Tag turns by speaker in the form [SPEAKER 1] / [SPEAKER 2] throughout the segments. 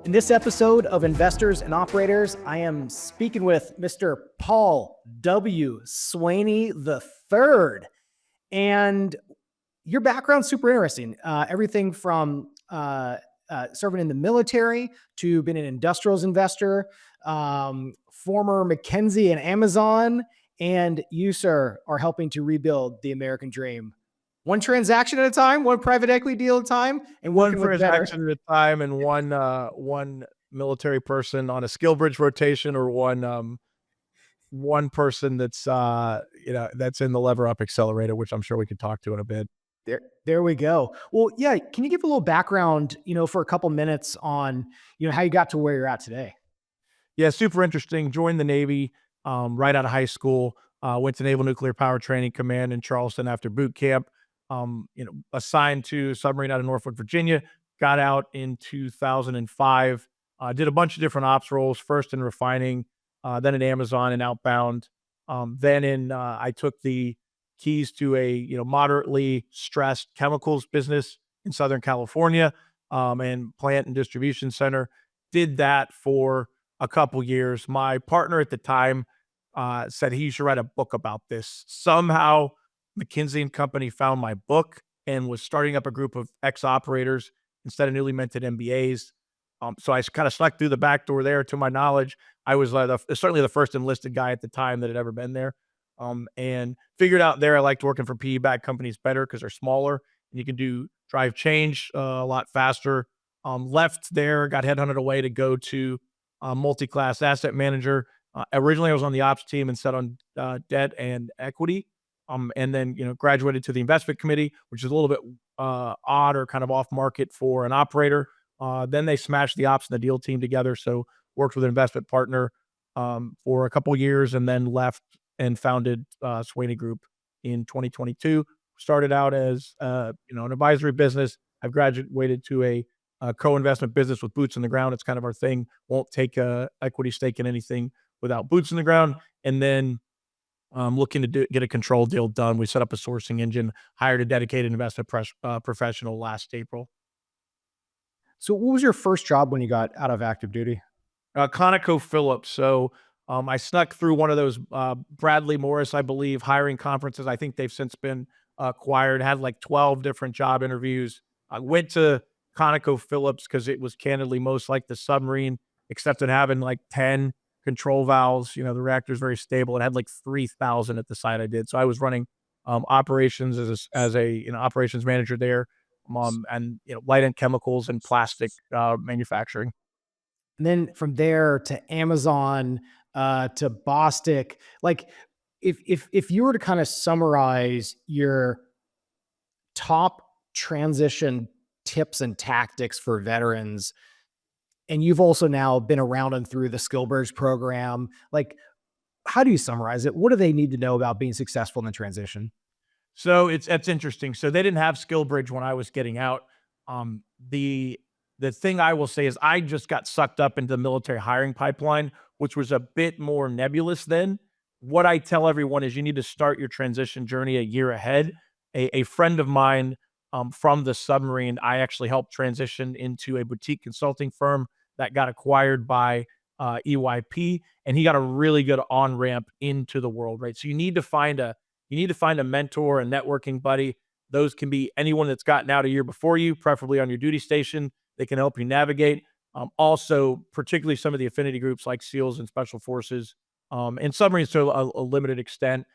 [SPEAKER 1] In this episode of Investors and Operators, I am speaking with Mr. Paul W. Swaney III. And your background's super interesting. Everything from serving in the military to being an industrials investor, former McKinsey and Amazon, and you, sir, are helping to rebuild the American dream. One transaction at a time, one private equity deal at a time, and
[SPEAKER 2] one transaction at a time, and one military person on a skill bridge rotation, or one person that's that's in the lever up accelerator, which I'm sure we could talk to in a bit.
[SPEAKER 1] There we go. Well, yeah. Can you give a little background, for a couple minutes on, how you got to where you're at today?
[SPEAKER 2] Yeah, super interesting. Joined the Navy right out of high school. Went to Naval Nuclear Power Training Command in Charleston after boot camp. Assigned to submarine out of Norfolk, Virginia, got out in 2005, did a bunch of different ops roles, first in refining, then in Amazon and outbound. I took the keys to a, moderately stressed chemicals business in Southern California, and plant and distribution center. Did that for a couple years. My partner at the time said he should write a book about this. Somehow McKinsey and Company found my book and was starting up a group of ex-operators instead of newly minted MBAs. So I kind of snuck through the back door there. To my knowledge, I was certainly the first enlisted guy at the time that had ever been there, and figured out there I liked working for PE-backed companies better because they're smaller and you can drive change a lot faster. Left there, got headhunted away to go to a multi-class asset manager. Originally, I was on the ops team and set on debt and equity. And then, graduated to the investment committee, which is a little bit odd or kind of off market for an operator. Then they smashed the ops and the deal team together. So worked with an investment partner for a couple of years, and then left and founded Swaney Group in 2022. Started out as an advisory business. I've graduated to a co-investment business with boots on the ground. It's kind of our thing. Won't take a equity stake in anything without boots on the ground. And then looking to get a control deal done. We set up a sourcing engine, hired a dedicated investment professional last April.
[SPEAKER 1] So what was your first job when you got out of active duty?
[SPEAKER 2] ConocoPhillips. So I snuck through one of those Bradley Morris, I believe, hiring conferences. I think they've since been acquired. Had like 12 different job interviews. I went to ConocoPhillips because it was candidly most like the submarine, except in having like 10 control valves. The reactor is very stable. It had like 3,000 at the site I did. So I was running operations as a operations manager there, and light end chemicals and plastic manufacturing.
[SPEAKER 1] And then from there to Amazon, to Bostic. Like, if you were to kind of summarize your top transition tips and tactics for veterans, and you've also now been around and through the skill bridge program, like, how do you summarize it? What do they need to know about being successful in the transition?
[SPEAKER 2] So it's interesting. So they didn't have skill bridge when I was getting out. The thing I will say is I just got sucked up into the military hiring pipeline, which was a bit more nebulous then. What I tell everyone is you need to start your transition journey a year ahead. A friend of mine from the submarine, I actually helped transition into a boutique consulting firm that got acquired by EYP, and he got a really good on-ramp into the world, right? So you need to find a mentor, a networking buddy. Those can be anyone that's gotten out a year before you, preferably on your duty station. They can help you navigate. Also, particularly some of the affinity groups like SEALs and Special Forces, and submarines to a limited extent.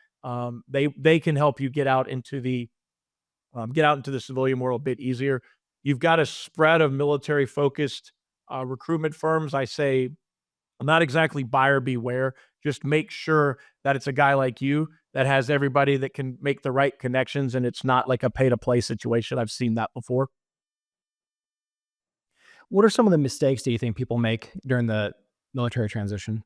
[SPEAKER 2] They can help you get out into the civilian world a bit easier. You've got a spread of military-focused recruitment firms. I say, not exactly buyer beware. Just make sure that it's a guy like you that has everybody that can make the right connections, and it's not like a pay-to-play situation. I've seen that before.
[SPEAKER 1] What are some of the mistakes do you think people make during the military transition?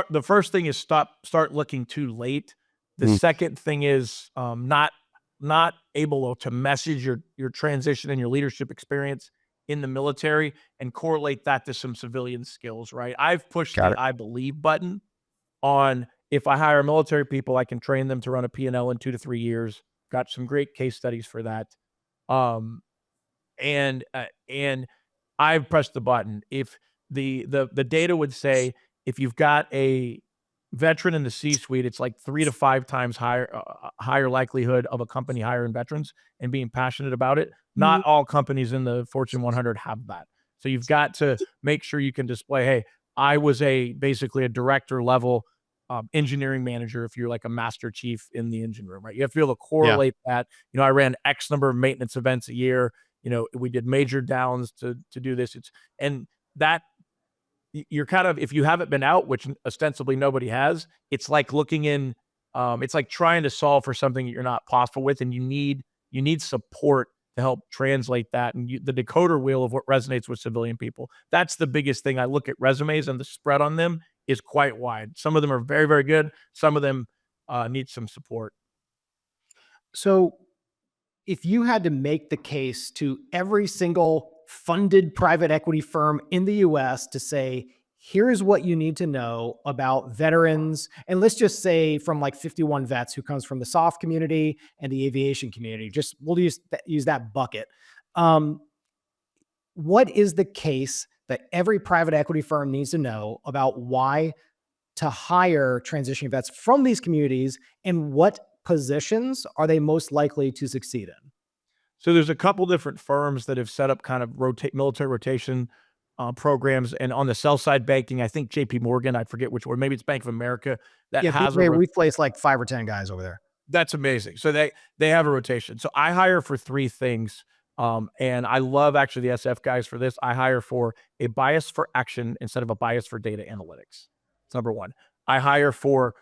[SPEAKER 2] The first thing is start looking too late. The second thing is not able to message your transition and your leadership experience in the military and correlate that to some civilian skills, right? I've pushed the I believe button on, if I hire military people, I can train them to run a P&L in 2 to 3 years. Got some great case studies for that. And I've pressed the button. If the data would say if you've got a veteran in the C-suite, it's like 3 to 5 times higher likelihood of a company hiring veterans and being passionate about it. Not all companies in the Fortune 100 have that. So you've got to make sure you can display, hey, I was basically a director level engineering manager if you're like a master chief in the engine room, right? You have to be able to
[SPEAKER 1] Yeah.
[SPEAKER 2] correlate that. I ran X number of maintenance events a year. We did major downs to do this. And that you're kind of, if you haven't been out, which ostensibly nobody has, it's like looking in, it's like trying to solve for something that you're not possible with, and you need support to help translate that. And the decoder wheel of what resonates with civilian people. That's the biggest thing. I look at resumes, and the spread on them is quite wide. Some of them are very, very good. Some of them need some support.
[SPEAKER 1] So if you had to make the case to every single funded private equity firm in the US to say, here's what you need to know about veterans, and let's just say from like 51 vets who comes from the soft community and the aviation community, just we'll use that bucket. What is the case that every private equity firm needs to know about why to hire transitioning vets from these communities, and what positions are they most likely to succeed in?
[SPEAKER 2] So there's a couple different firms that have set up kind of military rotation programs, and on the sell side banking, I think J.P. Morgan, I forget which one, maybe it's Bank of America that
[SPEAKER 1] Yeah,
[SPEAKER 2] has
[SPEAKER 1] we've placed like 5 or 10 guys over there.
[SPEAKER 2] That's amazing. So they have a rotation. So I hire for 3 things, and I love actually the SF guys for this. I hire for a bias for action instead of a bias for data analytics. It's number 1. I hire for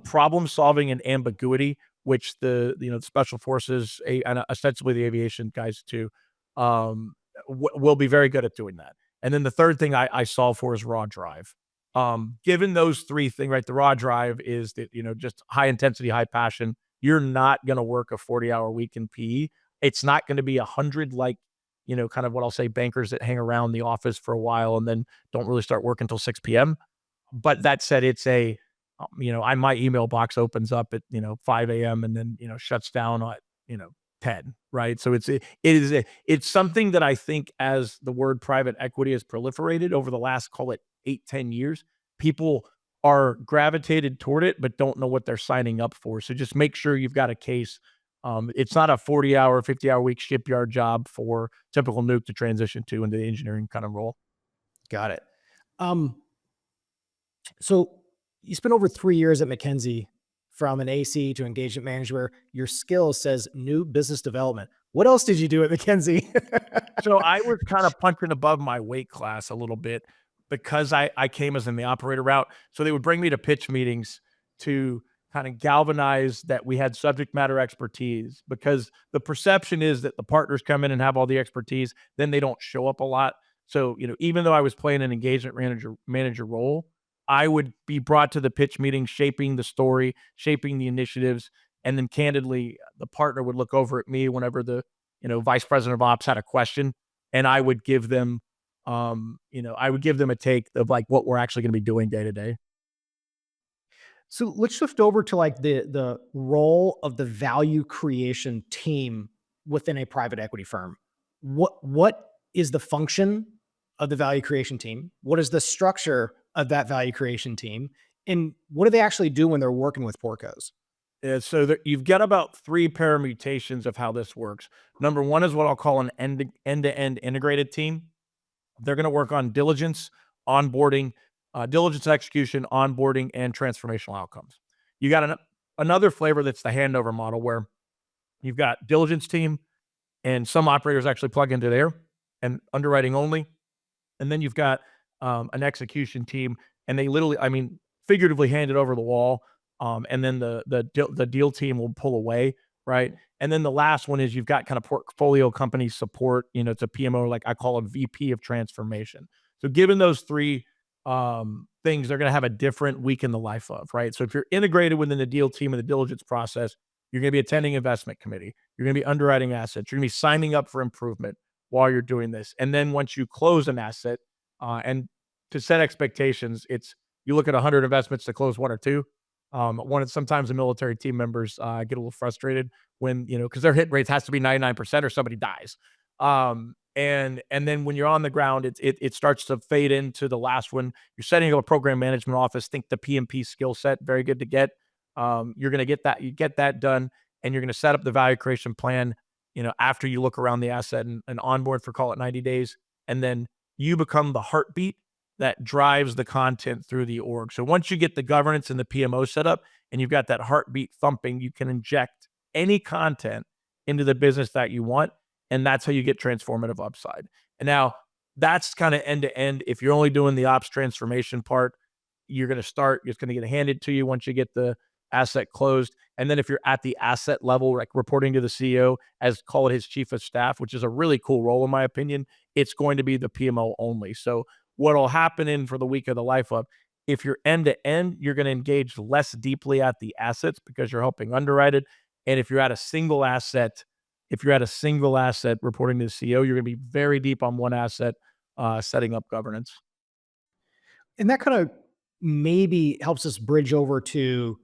[SPEAKER 2] problem solving and ambiguity, which the special forces and ostensibly the aviation guys too will be very good at doing that. And then the third thing I solve for is raw drive. Given those 3 things, right? The raw drive is that, just high intensity, high passion. You're not going to work a 40-hour week in PE. It's not going to be 100 like, kind of what I'll say bankers that hang around the office for a while and then don't really start work until 6 p.m. But that said, it's my email box opens up at, 5 a.m. and then, shuts down at, 10, right? So it's something that I think as the word private equity has proliferated over the last, call it 8-10 years, people are gravitated toward it, but don't know what they're signing up for. So just make sure you've got a case. It's not a 40-hour, 50-hour week shipyard job for typical nuke to transition to into the engineering kind of role.
[SPEAKER 1] Got it. So you spent over 3 years at McKinsey, from an AC to engagement manager. Your skill says new business development. What else did you do at McKinsey?
[SPEAKER 2] So I was kind of punching above my weight class a little bit because I came as in the operator route. So they would bring me to pitch meetings to kind of galvanize that we had subject matter expertise, because the perception is that the partners come in and have all the expertise, then they don't show up a lot. So, even though I was playing an engagement manager role, I would be brought to the pitch meeting, shaping the story, shaping the initiatives. And then candidly, the partner would look over at me whenever the, vice president of ops had a question, and I would give them, a take of like what we're actually going to be doing day to day.
[SPEAKER 1] So let's shift over to like the role of the value creation team within a private equity firm. What is the function of the value creation team? What is the structure of that value creation team? And what do they actually do when they're working with portcos?
[SPEAKER 2] So you've got about 3 permutations of how this works. Number 1 is what I'll call an end-to-end integrated team. They're going to work on diligence, onboarding, diligence execution, onboarding, and transformational outcomes. You got another flavor that's the handover model, where you've got diligence team, and some operators actually plug into there, and underwriting only. And then you've got an execution team, and they literally, figuratively hand it over the wall. And then the deal team will pull away, right? And then the last one is you've got kind of portfolio company support. It's a PMO, like I call a VP of transformation. So given those 3 things, they're going to have a different week in the life of, right? So if you're integrated within the deal team and the diligence process, you're going to be attending investment committee. You're going to be underwriting assets. You're going to be signing up for improvement while you're doing this. And then once you close an asset, and to set expectations, you look at 100 investments to close 1 or 2. Sometimes the military team members get a little frustrated when, because their hit rates has to be 99% or somebody dies. And then when you're on the ground, it starts to fade into the last one. You're setting up a program management office. Think the PMP skill set, very good to get. You're going to get that. You get that done, and you're going to set up the value creation plan. After you look around the asset and onboard for, call it, 90 days, and then you become the heartbeat that drives the content through the org. So once you get the governance and the PMO set up, and you've got that heartbeat thumping, you can inject any content into the business that you want. And that's how you get transformative upside. And now that's kind of end to end. If you're only doing the ops transformation part, it's going to get handed to you once you get the asset closed. And then if you're at the asset level, like reporting to the CEO as, call it, his chief of staff, which is a really cool role in my opinion, it's going to be the PMO only. So what'll happen in for the week of the life up, if you're end to end, you're going to engage less deeply at the assets because you're helping underwrite it. And if you're at a single asset reporting to the CEO, you're going to be very deep on one asset, setting up governance.
[SPEAKER 1] And that kind of maybe helps us bridge over to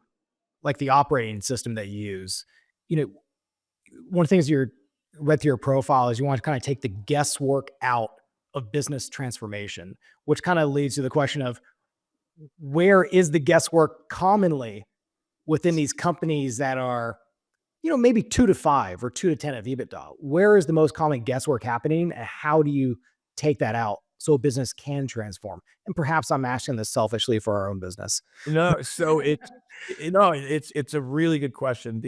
[SPEAKER 1] like the operating system that you use. One of the things you're read through your profile is you want to kind of take the guesswork out of business transformation, which kind of leads to the question of where is the guesswork commonly within these companies that are, maybe 2 to 5 or 2 to 10 of EBITDA? Where is the most common guesswork happening, and how do you take that out so a business can transform? And perhaps I'm asking this selfishly for our own business.
[SPEAKER 2] So it's a really good question.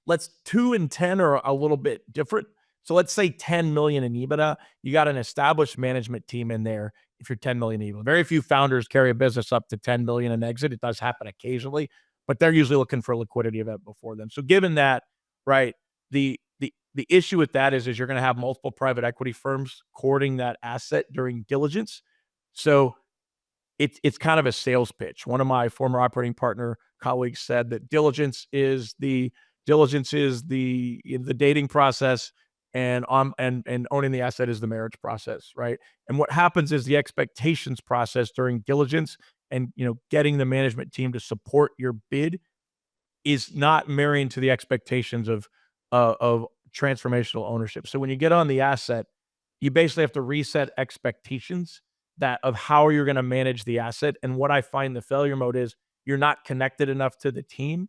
[SPEAKER 2] Let's 2 and 10 are a little bit different. So let's say 10 million in EBITDA. You got an established management team in there. If you're 10 million EBITDA, very few founders carry a business up to 10 million and exit. It does happen occasionally, but they're usually looking for a liquidity event before them. So given that, right, the issue with that is you're going to have multiple private equity firms courting that asset during diligence. So it's kind of a sales pitch. One of my former operating partner colleagues said that diligence is the dating process, and owning the asset is the marriage process, right? And what happens is the expectations process during diligence and getting the management team to support your bid is not marrying to the expectations of transformational ownership. So when you get on the asset, you basically have to reset expectations of how you're going to manage the asset. And what I find the failure mode is you're not connected enough to the team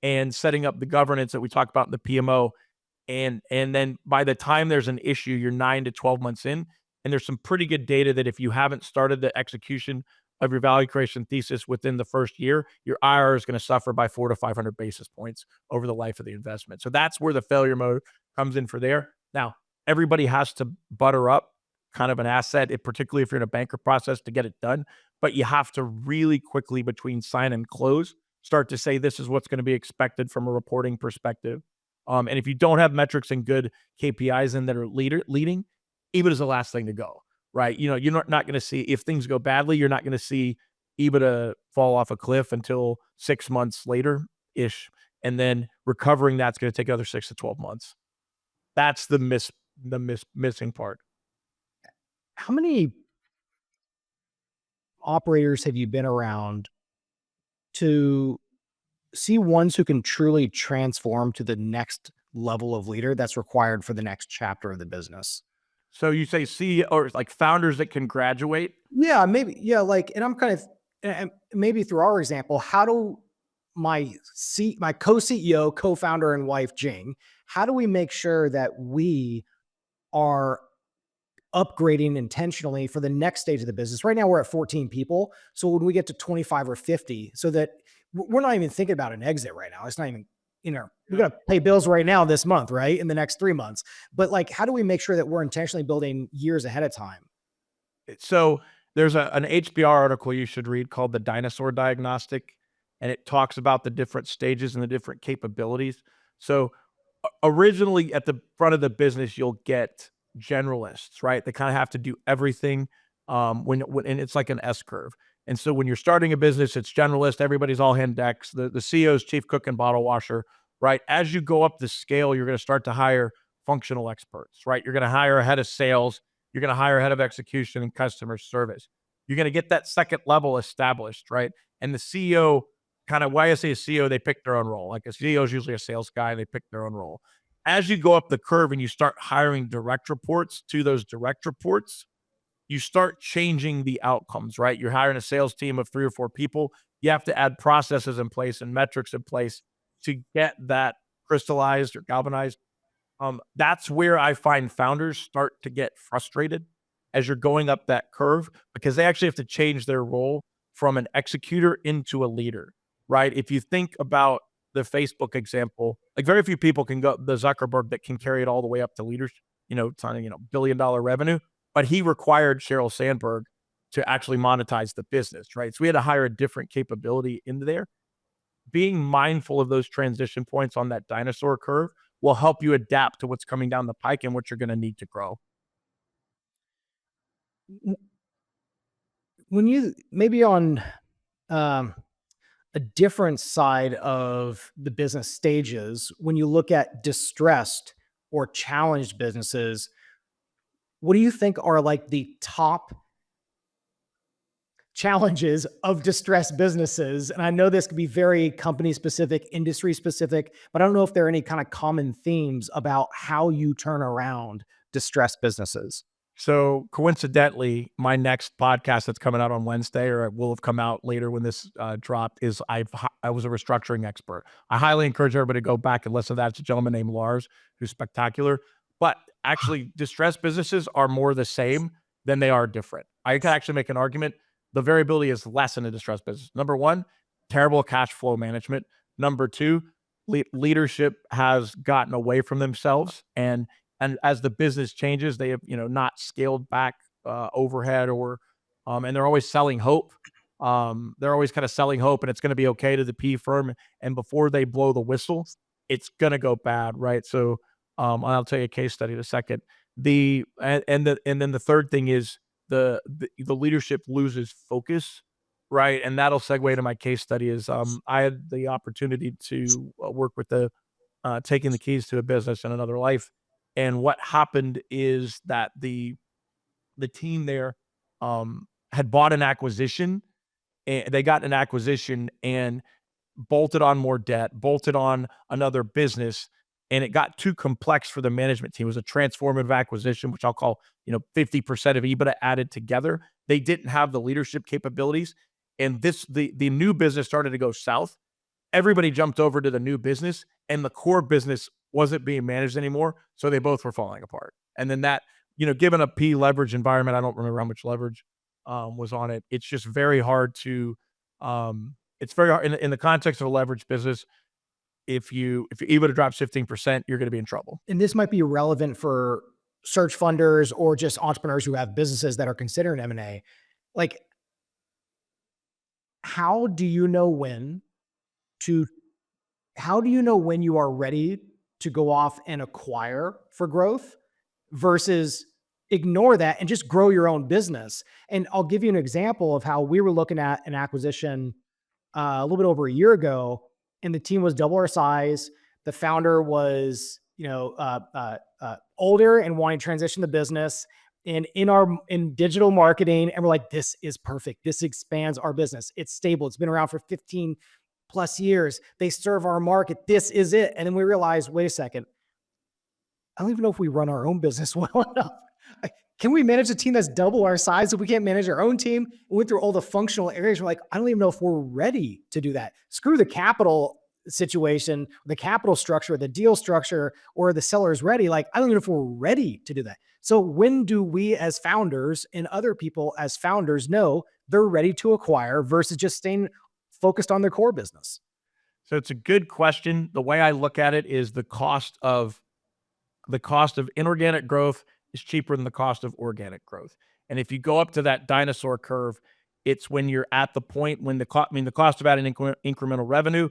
[SPEAKER 2] and setting up the governance that we talk about in the PMO. And then by the time there's an issue, you're 9 to 12 months in. And there's some pretty good data that if you haven't started the execution of your value creation thesis within the first year, your IRR is going to suffer by 400 to 500 basis points over the life of the investment. So that's where the failure mode comes in for there. Now, everybody has to butter up kind of an asset, particularly if you're in a banker process, to get it done. But you have to really quickly, between sign and close, start to say, this is what's going to be expected from a reporting perspective. And if you don't have metrics and good KPIs in that are leading, EBITDA is the last thing to go, right? You're not going to see, if things go badly, you're not going to see EBITDA fall off a cliff until 6 months later-ish. And then recovering that's going to take another 6 to 12 months. That's the missing part.
[SPEAKER 1] How many operators have you been around to see ones who can truly transform to the next level of leader that's required for the next chapter of the business?
[SPEAKER 2] So you say CEO, or like founders that can graduate?
[SPEAKER 1] Yeah, maybe. Yeah, and I'm kind of, and maybe through our example, how do my co-CEO, co-founder, and wife Jing, how do we make sure that we are upgrading intentionally for the next stage of the business? Right now we're at 14 people. So when we get to 25 or 50, so that we're not even thinking about an exit right now. It's not even, we got to pay bills right now this month, right? In the next 3 months. But how do we make sure that we're intentionally building years ahead of time?
[SPEAKER 2] So there's an HBR article you should read called the Dinosaur Diagnostic, and it talks about the different stages and the different capabilities. So originally at the front of the business, you'll get generalists, right? They kind of have to do everything, and it's like an S curve. And so when you're starting a business, it's generalist. Everybody's all hand decks. The CEO's chief cook and bottle washer, right? As you go up the scale, you're going to start to hire functional experts, right? You're going to hire a head of sales. You're going to hire a head of execution and customer service. You're going to get that second level established, right? And the CEO, kind of why I say a CEO, they pick their own role. Like a CEO is usually a sales guy. They pick their own role. as you go up the curve and you start hiring direct reports to those direct reports, you start changing the outcomes, right? You're hiring a sales team of 3 or 4 people. You have to add processes in place and metrics in place to get that crystallized or galvanized. That's where I find founders start to get frustrated as you're going up that curve, because they actually have to change their role from an executor into a leader, right? If you think about the Facebook example, like very few people can go the Zuckerberg that can carry it all the way up to leaders, $1 billion revenue, but he required Sheryl Sandberg to actually monetize the business, right? So we had to hire a different capability into there. Being mindful of those transition points on that dinosaur curve will help you adapt to what's coming down the pike and what you're going to need to grow.
[SPEAKER 1] When you maybe on um, a different side of the business stages, when you look at distressed or challenged businesses, what do you think are like the top challenges of distressed businesses? And I know this could be very company specific, industry specific, but I don't know if there are any kind of common themes about how you turn around distressed businesses.
[SPEAKER 2] So coincidentally, my next podcast that's coming out on Wednesday, or it will have come out later when this dropped, is I was a restructuring expert. I highly encourage everybody to go back and listen to that. It's a gentleman named Lars who's spectacular. But actually, distressed businesses are more the same than they are different. I can actually make an argument. The variability is less in a distressed business. Number one, terrible cash flow management. Number two, leadership has gotten away from themselves, and as the business changes, they have not scaled back overhead, and they're always selling hope. They're always kind of selling hope, and it's going to be okay to the PE firm. And before they blow the whistle, it's going to go bad, right? So I'll tell you a case study in a second. And then the third thing is the leadership loses focus, right? And that'll segue to my case study. Is I had the opportunity to work with taking the keys to a business in another life. And what happened is that the team there had bought an acquisition, and they got an acquisition and bolted on more debt, bolted on another business, and it got too complex for the management team. It was a transformative acquisition, which I'll call 50% of EBITDA added together. They didn't have the leadership capabilities, and the new business started to go south. Everybody jumped over to the new business, and the core business wasn't being managed anymore. So they both were falling apart. And then that, given a P leverage environment, I don't remember how much leverage was on it. It's just very hard to, it's very hard in the context of a leverage business. If you EBITDA drops 15%, you're going to be in trouble.
[SPEAKER 1] And this might be relevant for search funders or just entrepreneurs who have businesses that are considering M&A. Like, how do you know when you are ready to go off and acquire for growth versus ignore that and just grow your own business? And I'll give you an example of how we were looking at an acquisition a little bit over a year ago, and the team was double our size. The founder was, older and wanting to transition the business and in digital marketing. And we're like, this is perfect. This expands our business. It's stable. It's been around for 15 plus years. They serve our market. This is it. And then we realized, wait a second, I don't even know if we run our own business well enough. Can we manage a team that's double our size if we can't manage our own team? We went through all the functional areas. We're like, I don't even know if we're ready to do that. Screw the capital situation, the capital structure, the deal structure, or the seller's ready. Like, I don't even know if we're ready to do that. So when do we as founders and other people as founders know they're ready to acquire versus just staying focused on their core business?
[SPEAKER 2] So it's a good question. The way I look at it is the cost of inorganic growth is cheaper than the cost of organic growth. And if you go up to that dinosaur curve, it's when you're at the point when the cost of adding incremental revenue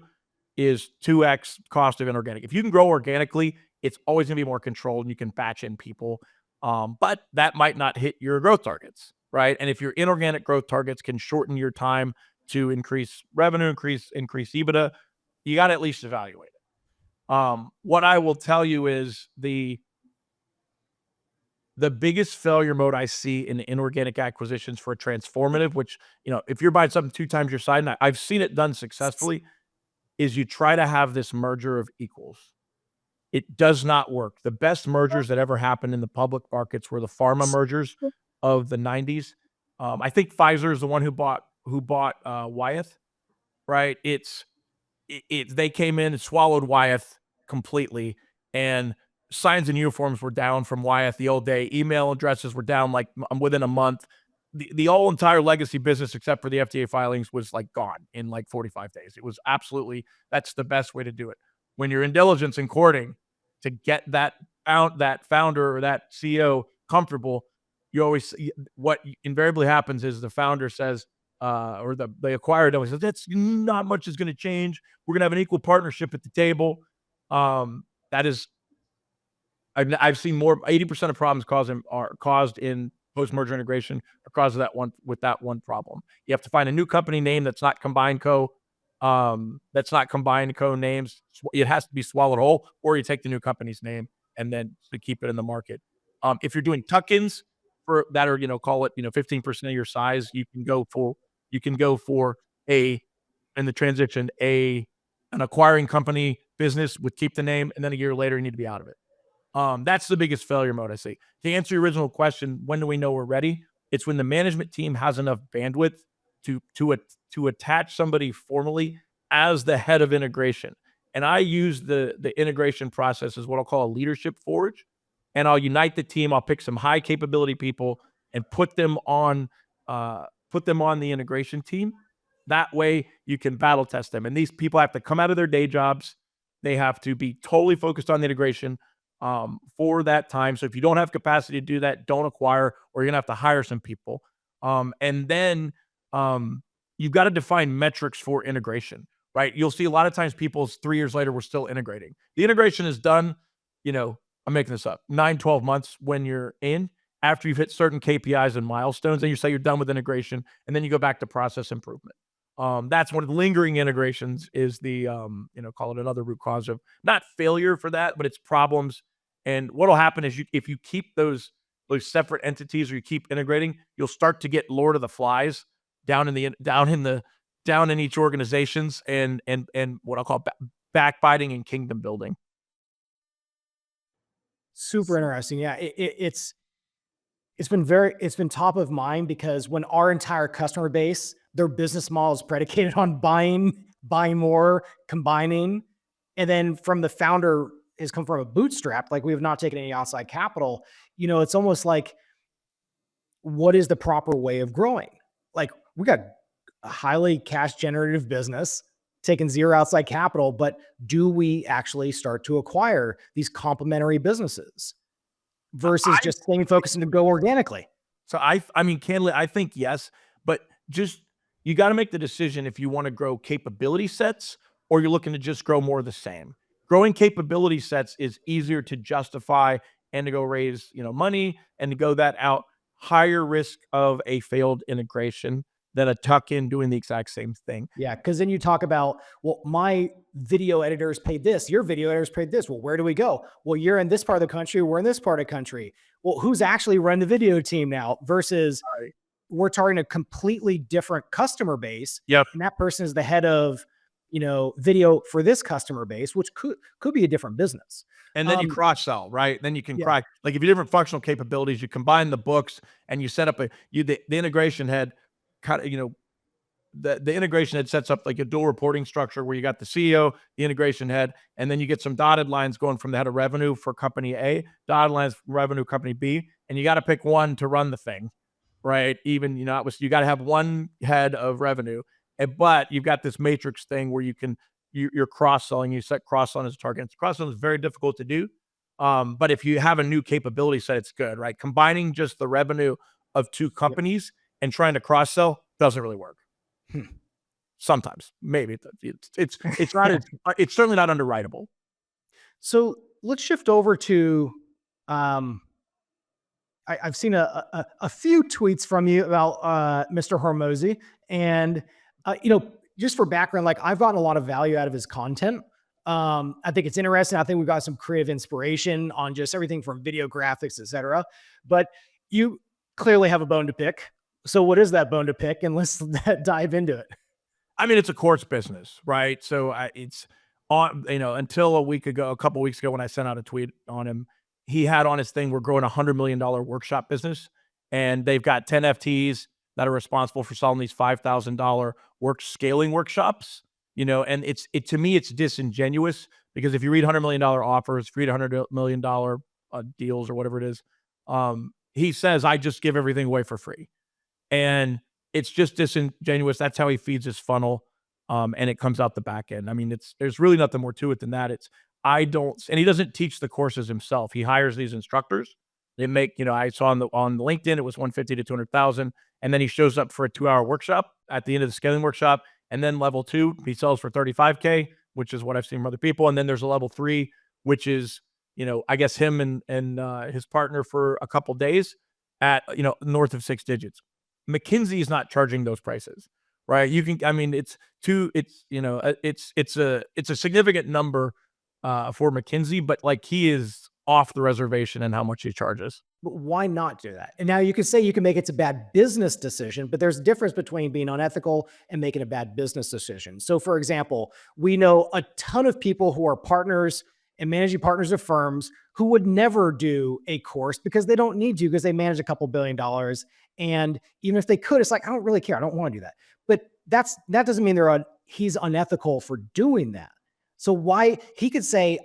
[SPEAKER 2] is 2x cost of inorganic. If you can grow organically, it's always going to be more controlled and you can batch in people. But that might not hit your growth targets, right? And if your inorganic growth targets can shorten your time to increase revenue, increase EBITDA, you got to at least evaluate it. What I will tell you is the biggest failure mode I see in inorganic acquisitions for a transformative, which, if you're buying something 2 times your size, and I've seen it done successfully, is you try to have this merger of equals. It does not work. The best mergers that ever happened in the public markets were the pharma mergers of the 90s. I think Pfizer is the one who bought Wyeth, right? They came in and swallowed Wyeth completely, and signs and uniforms were down from Wyeth the old day. Email addresses were down like within a month. The whole entire legacy business, except for the FDA filings, was like gone in like 45 days. It was absolutely, that's the best way to do it. When you're in diligence and courting to get that founder or that CEO comfortable, you always, what invariably happens is the founder says, or the acquired says, that's not much is going to change. We're going to have an equal partnership at the table. That is, I've seen more, 80% of problems are caused in post-merger integration are caused of that one problem. You have to find a new company name that's not combined names. It has to be swallowed whole, or you take the new company's name and then to keep it in the market. If you're doing tuck-ins for that are, call it, 15% of your size, you can go for in the transition, an acquiring company business with keep the name, and then a year later you need to be out of it. That's the biggest failure mode I see. To answer your original question, when do we know we're ready? It's when the management team has enough bandwidth to attach somebody formally as the head of integration. And I use the integration process as what I'll call a leadership forge. And I'll unite the team. I'll pick some high capability people and put them on the integration team. That way you can battle test them. And these people have to come out of their day jobs. They have to be totally focused on the integration for that time. So if you don't have capacity to do that, don't acquire, or you're gonna have to hire some people. And then you've got to define metrics for integration, right? You'll see a lot of times people 3 years later, we're still integrating. The integration is done, I'm making this up, 9-12 months when you're in, after you've hit certain KPIs and milestones, and you say you're done with integration, and then you go back to process improvement. That's one of the lingering integrations is the, call it another root cause of not failure for that, but it's problems. And what'll happen is if you keep those separate entities or you keep integrating, you'll start to get Lord of the Flies down in each organizations and what I'll call backbiting and kingdom building.
[SPEAKER 1] Super interesting. Yeah. It's been top of mind because when our entire customer base, their business model is predicated on buying more, combining. And then from the founder has come from a bootstrap, like we have not taken any outside capital. It's almost like, what is the proper way of growing? Like we got a highly cash generative business, taking zero outside capital, but do we actually start to acquire these complementary businesses versus just staying focused and to go organically?
[SPEAKER 2] So I mean, candidly, I think yes, but just, you got to make the decision if you want to grow capability sets or you're looking to just grow more of the same. Growing capability sets is easier to justify and to go raise, money and to go that out. Higher risk of a failed integration than a tuck-in doing the exact same thing.
[SPEAKER 1] Yeah, because then you talk about, well, my video editors paid this, your video editors paid this. Well, where do we go? Well, you're in this part of the country, we're in this part of the country. Well, who's actually running the video team now versus we're targeting a completely different customer base.
[SPEAKER 2] Yep.
[SPEAKER 1] And that person is the head of, video for this customer base, which could be a different business.
[SPEAKER 2] And then you cross sell, right? Then you can like if you have different functional capabilities, you combine the books and you set up the integration head kind of, the integration head sets up like a dual reporting structure where you got the CEO, the integration head, and then you get some dotted lines going from the head of revenue for company A, dotted lines for revenue company B, and you got to pick one to run the thing, right? Even, you got to have one head of revenue, but you've got this matrix thing where you're cross-selling, you set cross-selling as a target. Cross-selling is very difficult to do. But if you have a new capability set, it's good, right? Combining just the revenue of two companies and trying to cross-sell doesn't really work. Sometimes, maybe it's not, it's certainly not underwritable.
[SPEAKER 1] So let's shift over to, I've seen a few tweets from you about Mr. Hormozy, and just for background, like I've gotten a lot of value out of his content. I think it's interesting. I think we've got some creative inspiration on just everything from video graphics, etc. But you clearly have a bone to pick. So what is that bone to pick? And let's dive into it.
[SPEAKER 2] I mean, it's a course business, right? So until a couple weeks ago when I sent out a tweet on him, he had on his thing, we're growing $100 million workshop business, and they've got 10 FTs that are responsible for selling these $5,000 scaling workshops, and to me, it's disingenuous because if you read $100 million offers, if you read $100 million deals or whatever it is, he says, I just give everything away for free. And it's just disingenuous. That's how he feeds his funnel. And it comes out the back end. I mean, there's really nothing more to it than that. And he doesn't teach the courses himself. He hires these instructors. They make, I saw on the LinkedIn, it was 150 to 200,000. And then he shows up for a 2-hour workshop at the end of the scaling workshop. And then level 2, he sells for 35K, which is what I've seen from other people. And then there's a level 3, which is, I guess him and his partner for a couple days at, north of 6 digits. McKinsey is not charging those prices, right? It's a significant number for McKinsey, but like he is off the reservation in how much he charges.
[SPEAKER 1] But why not do that? And now you can say you can make it's a bad business decision, but there's a difference between being unethical and making a bad business decision. So for example, we know a ton of people who are partners and managing partners of firms who would never do a course because they don't need to, because they manage a couple $1 billion. And even if they could, it's like, I don't really care. I don't want to do that. But that doesn't mean he's unethical for doing that. So why he could say,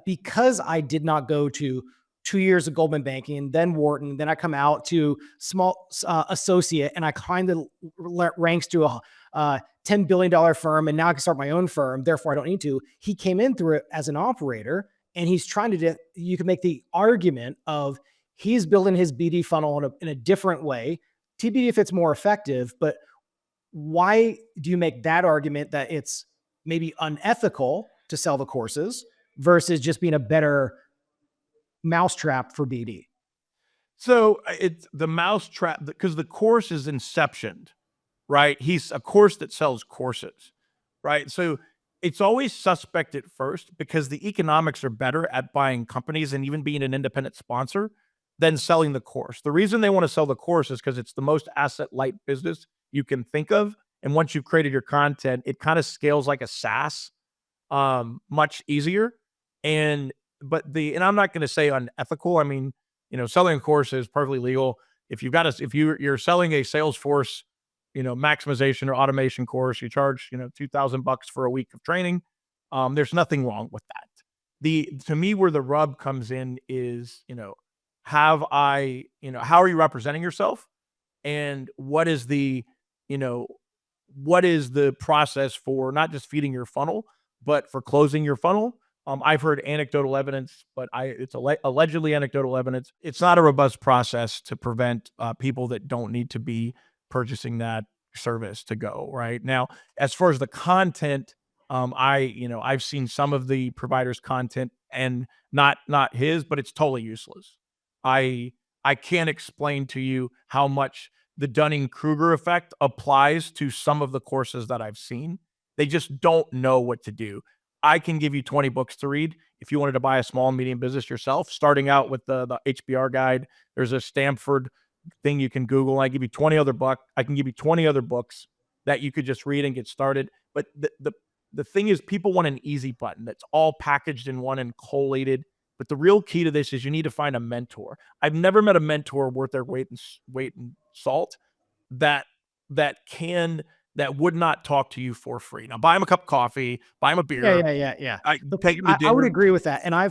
[SPEAKER 1] because I did not go to 2 years of Goldman banking, then Wharton, then I come out to small associate, and I kind of ranks to a $10 billion firm, and now I can start my own firm. Therefore, I don't need to. He came in through it as an operator, and he's trying to. You can make the argument of he's building his BD funnel in a different way. TBD if it's more effective, but why do you make that argument that it's maybe unethical to sell the courses versus just being a better mousetrap for BD?
[SPEAKER 2] So it's the mousetrap because the course is inceptioned, right? He's a course that sells courses, right? So it's always suspect at first because the economics are better at buying companies and even being an independent sponsor than selling the course. The reason they want to sell the course is because it's the most asset light business you can think of. And once you've created your content, it kind of scales like a SaaS, much easier. And I'm not going to say unethical. I mean, selling a course is perfectly legal. If you're selling a Salesforce, maximization or automation course, you charge, $2,000 for a week of training. There's nothing wrong with that. To me, where the rub comes in is, how are you representing yourself? And what is the process for not just feeding your funnel, but for closing your funnel? I've heard anecdotal evidence, but it's allegedly anecdotal evidence. It's not a robust process to prevent people that don't need to be purchasing that service to go right now. As far as the content, I've seen some of the providers' content and not his, but it's totally useless. I can't explain to you how much the Dunning-Kruger effect applies to some of the courses that I've seen. They just don't know what to do. I can give you 20 books to read. If you wanted to buy a small and medium business yourself, starting out with the HBR guide, there's a Stanford thing you can Google. I give you 20 other books. I can give you 20 other books that you could just read and get started. But the thing is, people want an easy button that's all packaged in one and collated. But the real key to this is you need to find a mentor. I've never met a mentor worth their weight in salt that would not talk to you for free. Now, buy him a cup of coffee, buy him a beer.
[SPEAKER 1] Yeah.
[SPEAKER 2] Take him to dinner.
[SPEAKER 1] I would agree with that. And I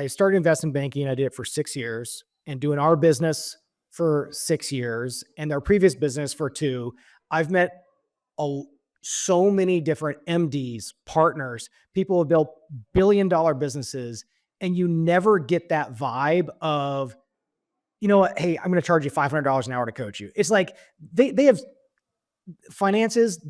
[SPEAKER 1] started investment banking. I did it for 6 years, and doing our business for 6 years and our previous business for 2. I've met so many different MDs, partners, people who have built billion-dollar businesses, and you never get that vibe of, hey, I'm going to charge you $500 an hour to coach you. It's like they have finances.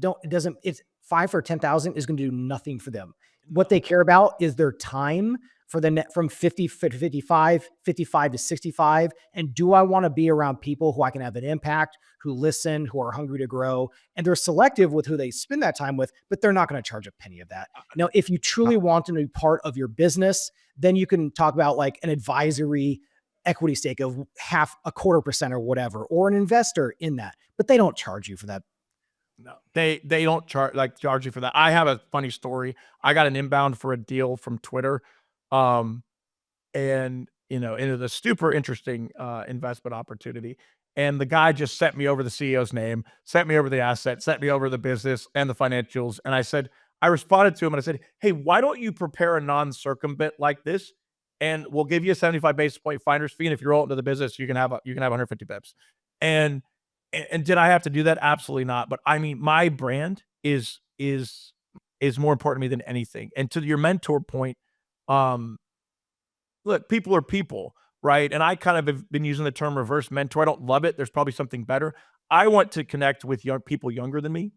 [SPEAKER 1] It's 5 or 10,000 is going to do nothing for them. What they care about is their time for the net from 50 to 55, 55 to 65. And do I want to be around people who I can have an impact, who listen, who are hungry to grow? And they're selective with who they spend that time with, but they're not going to charge a penny of that. Now, if you truly want them to be part of your business, then you can talk about like an advisory equity stake of 0.25% or whatever, or an investor in that, but they don't charge you for that.
[SPEAKER 2] No, they don't charge you for that. I have a funny story. I got an inbound for a deal from Twitter. Um, and it was a super interesting investment opportunity. And the guy just sent me over the CEO's name, sent me over the asset, sent me over the business and the financials. And I responded to him and I said, "Hey, why don't you prepare a non-circumvent like this? And we'll give you a 75 basis point finder's fee. And if you're all into the business, you can have 150 bips." And and did I have to do that? Absolutely not. But I mean, my brand is more important to me than anything. And to your mentor point, um, look, people are people, right? And I kind of have been using the term reverse mentor. I don't love it. There's probably something better. I want to connect with young people younger than me,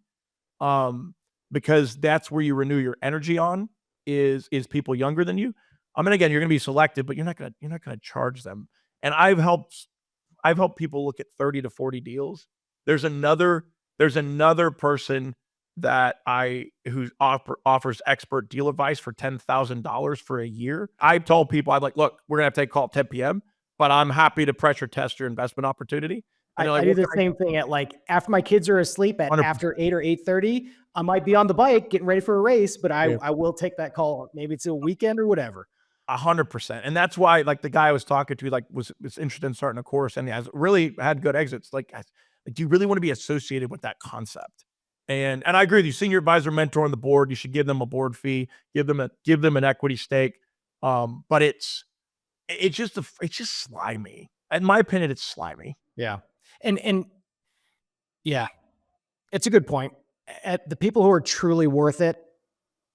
[SPEAKER 2] um, because that's where you renew your energy on is people younger than you. I mean, again, you're going to be selective, but you're not going to charge them. And I've helped people look at 30 to 40 deals. There's another person that who offers expert deal advice for $10,000 for a year. I told people, I'm like, "Look, we're gonna have to take a call at 10 p.m., but I'm happy to pressure test your investment opportunity." And they're like,
[SPEAKER 1] I do
[SPEAKER 2] "What
[SPEAKER 1] the
[SPEAKER 2] can
[SPEAKER 1] same thing at like after my kids are asleep at
[SPEAKER 2] 100%.
[SPEAKER 1] after 8 or 8:30. I might be on the bike getting ready for a race, but
[SPEAKER 2] Yeah.
[SPEAKER 1] I will take that call. Maybe it's a weekend or whatever.
[SPEAKER 2] 100%." And that's why, like, the guy I was talking to, like, was interested in starting a course, and he has really had good exits. Like, do you really want to be associated with that concept? And I agree with you. Senior advisor, mentor on the board, you should give them a board fee, give them an equity stake. But it's just slimy. In my opinion, it's slimy.
[SPEAKER 1] Yeah. And yeah, it's a good point. At the people who are truly worth it,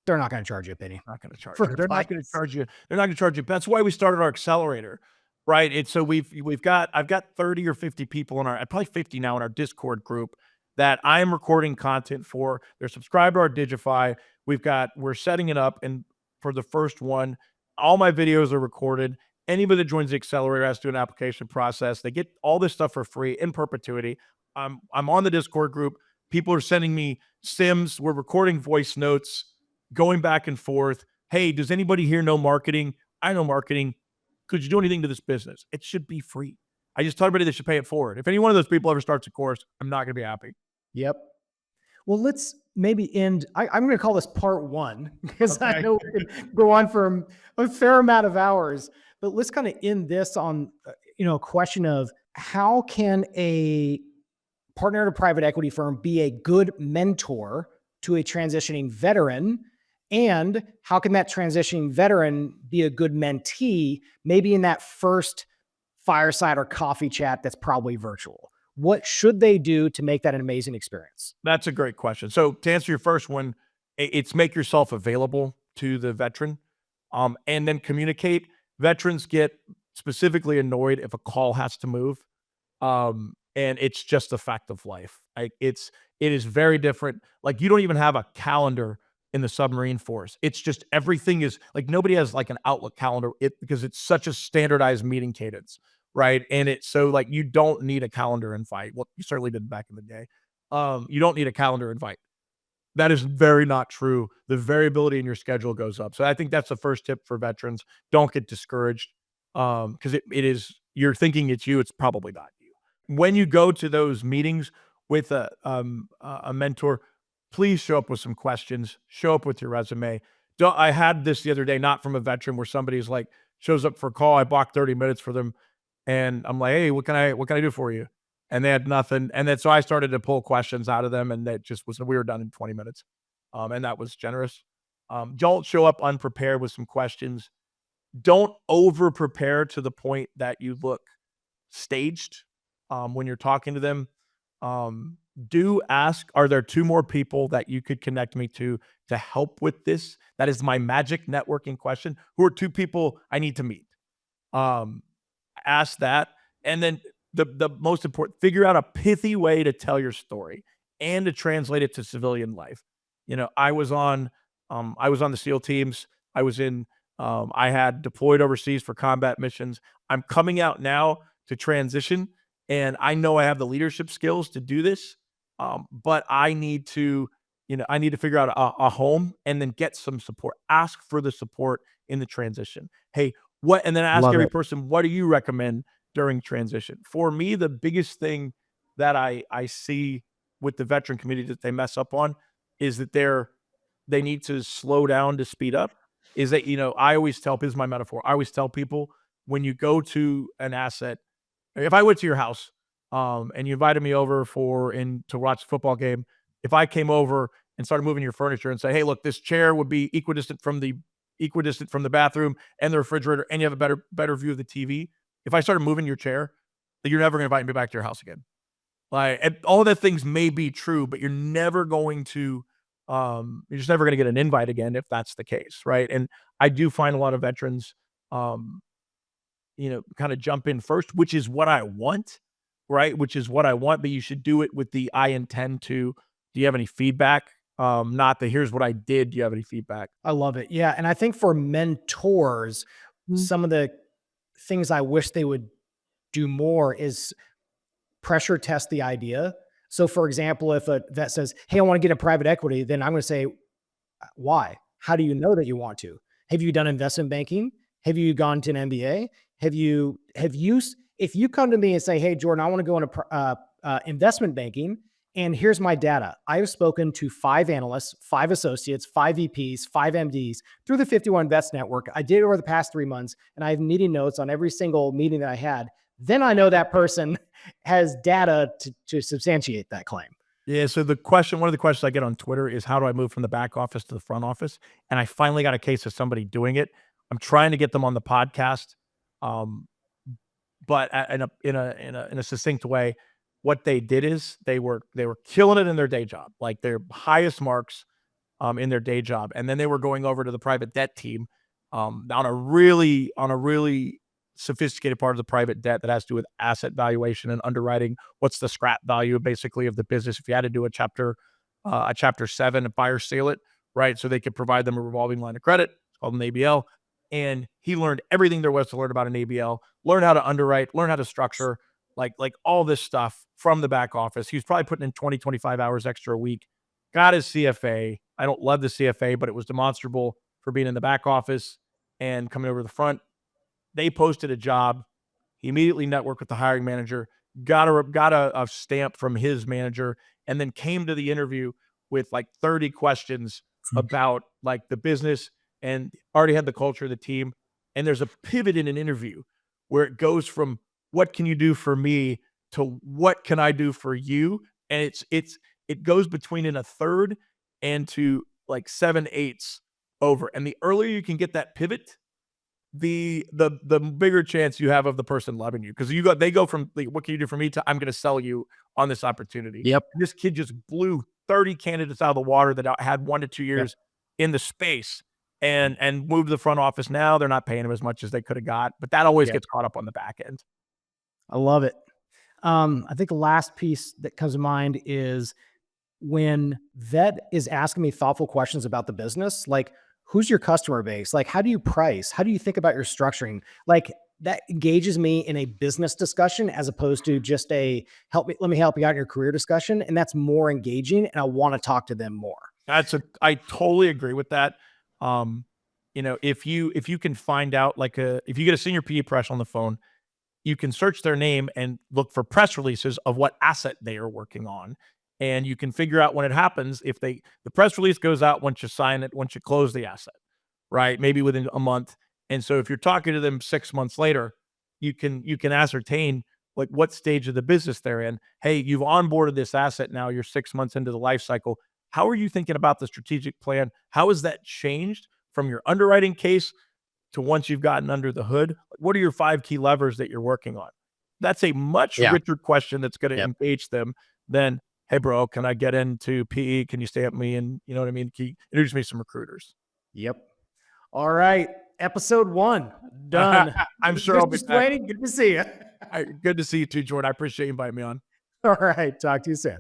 [SPEAKER 1] they're not going to charge you a penny
[SPEAKER 2] Not gonna charge
[SPEAKER 1] for
[SPEAKER 2] you. They're not gonna
[SPEAKER 1] advice.
[SPEAKER 2] charge you. They're not gonna charge you. That's why we started our accelerator, right? It's so I've got 30 or 50 people in our, probably 50 now, in our Discord group that I am recording content for. They're subscribed to our Digify. We're setting it up, and for the first one, all my videos are recorded. Anybody that joins the accelerator has to do an application process. They get all this stuff for free in perpetuity. I'm on the Discord group. People are sending me sims. We're recording voice notes, going back and forth. "Hey, does anybody here know marketing? I know marketing. Could you do anything to this business?" It should be free. I just tell everybody they should pay it forward. If any one of those people ever starts a course, I'm not going to be happy.
[SPEAKER 1] Yep. Well, let's maybe end. I'm going to call this part one because I
[SPEAKER 2] Okay.
[SPEAKER 1] know we can go on for a fair amount of hours. But let's kind of end this on, a question of how can a partner at a private equity firm be a good mentor to a transitioning veteran? And how can that transitioning veteran be a good mentee, maybe in that first fireside or coffee chat that's probably virtual? What should they do to make that an amazing experience?
[SPEAKER 2] That's a great question. So to answer your first one, it's make yourself available to the veteran, and then communicate. Veterans get specifically annoyed if a call has to move. And it's just a fact of life. It is very different. Like, you don't even have a calendar in the submarine force. It's just everything is like, nobody has like an Outlook calendar because it's such a standardized meeting cadence, right? And it's so, like, you don't need a calendar invite. Well, you certainly did back in the day. You don't need a calendar invite. That is very not true. The variability in your schedule goes up. So I think that's the first tip for veterans. Don't get discouraged, because it is, you're thinking it's you. It's probably not you. When you go to those meetings with a mentor, please show up with some questions. Show up with your resume. I had this the other day, not from a veteran, where somebody's like, shows up for a call. I blocked 30 minutes for them, and I'm like, "Hey, what can I do for you?" And they had nothing. And then so I started to pull questions out of them, and that just was, we were done in 20 minutes. And that was generous. Don't show up unprepared with some questions. Don't over prepare to the point that you look staged when you're talking to them. Um, do ask, "Are there two more people that you could connect me to help with this?" That is my magic networking question. Who are two people I need to meet? Um, Ask that. And then the most important, figure out a pithy way to tell your story and to translate it to civilian life. I was on the SEAL teams. I had deployed overseas for combat missions. I'm coming out now to transition, and I know I have the leadership skills to do this. But I need to, figure out a home and then get some support. Ask for the support in the transition. "Hey, and then ask
[SPEAKER 1] Love
[SPEAKER 2] every
[SPEAKER 1] it.
[SPEAKER 2] person, what do you recommend during transition?" For me, the biggest thing that I see with the veteran community that they mess up on is that they need to slow down to speed up. Is that, I always tell, this is my metaphor. I always tell people, when you go to an asset, if I went to your house, and you invited me over to watch a football game, if I came over and started moving your furniture and say, hey, look, this chair would be equidistant from the bathroom and the refrigerator, and you have a better view of the TV. If I started moving your chair, you're never going to invite me back to your house again. Like, and all of that things may be true, but you're never going to, you're just never going to get an invite again if that's the case, right? And I do find a lot of veterans, kind of jump in first, which is what I want, right? Which is what I want, but you should do it with the I intend to. Do you have any feedback? Not the here's what I did. Do you have any feedback?
[SPEAKER 1] I love it. Yeah. And I think for mentors, some of the things I wish they would do more is pressure test the idea. So for example, if a vet says, hey, I want to get in private equity, then I'm going to say, why? How do you know that you want to? Have you done investment banking? Have you gone to an MBA? If you come to me and say, hey, Jordan, I want to go into investment banking, and here's my data. I have spoken to 5 analysts, 5 associates, 5 VPs, 5 MDs through the 51 Invest Network. I did it over the past 3 months, and I have meeting notes on every single meeting that I had. Then I know that person has data to substantiate that claim.
[SPEAKER 2] Yeah. So one of the questions I get on Twitter is, how do I move from the back office to the front office? And I finally got a case of somebody doing it. I'm trying to get them on the podcast. But in a succinct way, what they did is they were killing it in their day job, like their highest marks in their day job, and then they were going over to the private debt team on a really sophisticated part of the private debt that has to do with asset valuation and underwriting. What's the scrap value basically of the business? If you had to do a chapter 7, buy or sale it, right? So they could provide them a revolving line of credit. It's called an ABL. And he learned everything there was to learn about an ABL, learn how to underwrite, learn how to structure, like all this stuff from the back office. He was probably putting in 20, 25 hours extra a week, got his CFA. I don't love the CFA, but it was demonstrable for being in the back office and coming over to the front. They posted a job. He immediately networked with the hiring manager, got a stamp from his manager, and then came to the interview with like 30 questions about like the business, and already had the culture of the team. And there's a pivot in an interview where it goes from what can you do for me to what can I do for you? And it goes between in a third and to like 7/8 over. And the earlier you can get that pivot, the bigger chance you have of the person loving you. Because they go from like, what can you do for me to I'm going to sell you on this opportunity.
[SPEAKER 1] Yep.
[SPEAKER 2] And this kid just blew 30 candidates out of the water that had 1 to 2 years in the space. And moved to the front office. Now they're not paying him as much as they could have got, but that always gets caught up on the back end.
[SPEAKER 1] I love it. I think the last piece that comes to mind is when vet is asking me thoughtful questions about the business, like who's your customer base? Like, how do you price? How do you think about your structuring? Like that engages me in a business discussion as opposed to just let me help you out in your career discussion. And that's more engaging. And I want to talk to them more.
[SPEAKER 2] I totally agree with that. If you can find out if you get a senior PE professional on the phone, you can search their name and look for press releases of what asset they are working on. And you can figure out when it happens, if the press release goes out once you sign it, once you close the asset, right? Maybe within a month. And so if you're talking to them 6 months later, you can ascertain like what stage of the business they're in. Hey, you've onboarded this asset. Now you're 6 months into the life cycle. How are you thinking about the strategic plan? How has that changed from your underwriting case to once you've gotten under the hood? What are your 5 key levers that you're working on? That's a much richer question that's going to engage them than, hey, bro, can I get into PE? Can you stamp me? And you know what I mean? Can you introduce me to some recruiters?
[SPEAKER 1] Yep. All right. Episode 1 done.
[SPEAKER 2] I'm sure I'll be
[SPEAKER 1] Swaney, good to see you.
[SPEAKER 2] Good to see you too, Jordan. I appreciate you inviting me on.
[SPEAKER 1] All right. Talk to you soon.